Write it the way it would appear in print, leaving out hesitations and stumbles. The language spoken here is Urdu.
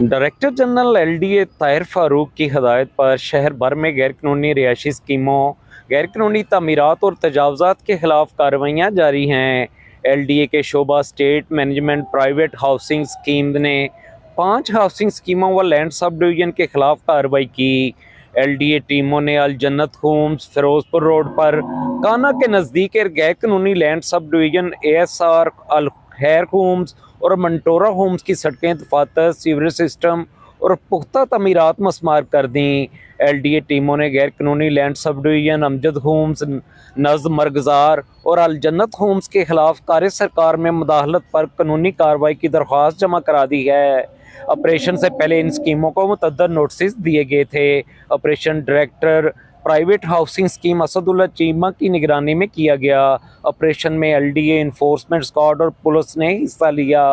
Director general L D A Tahir Farooq کی ہدایت پر شہر بھر میں غیرقانونی رہائشی اسکیموں، غیرقانونی تعمیرات اور تجاوزات کے خلاف کارروائیاں جاری ہیں۔ ایل ڈی اے کے شعبہ اسٹیٹ، منیجمینٹ، پرائیویٹ ہاؤسنگ سکیمزنے 5 ہاؤسنگ اسکیموں و لینڈ سب ڈویژن کے خلاف کارروائی کی۔ ایل ڈی اے ٹیموں نے الجنت ہومز فیروز روڈ پر کانا کے نزدیک غیرقانونی land sub division A S R Alkhair homes اور منٹورا ہومز کی سڑکیں، دفاتر، سیور سسٹم اور پختہ تعمیرات مسمار کر دیں۔ ایل ڈی اے ٹیموں نے غیرقانونی لینڈ سب ڈویژن امجد ہومز، نظم مرغزار اور الجنت ہومز کے خلاف کار سرکار میں مداخلت پر قانونی کارروائی کی درخواست جمع کرا دی ہے۔ آپریشن سے پہلے ان اسکیموں کو متعدد نوٹسز دیے گئے تھے۔ Operation director private housing scheme Asad Ullah Cheema کی نگرانی میں کیا گیا۔ آپریشن میں L D A enforcement squad اور پولیس نے حصہ لیا۔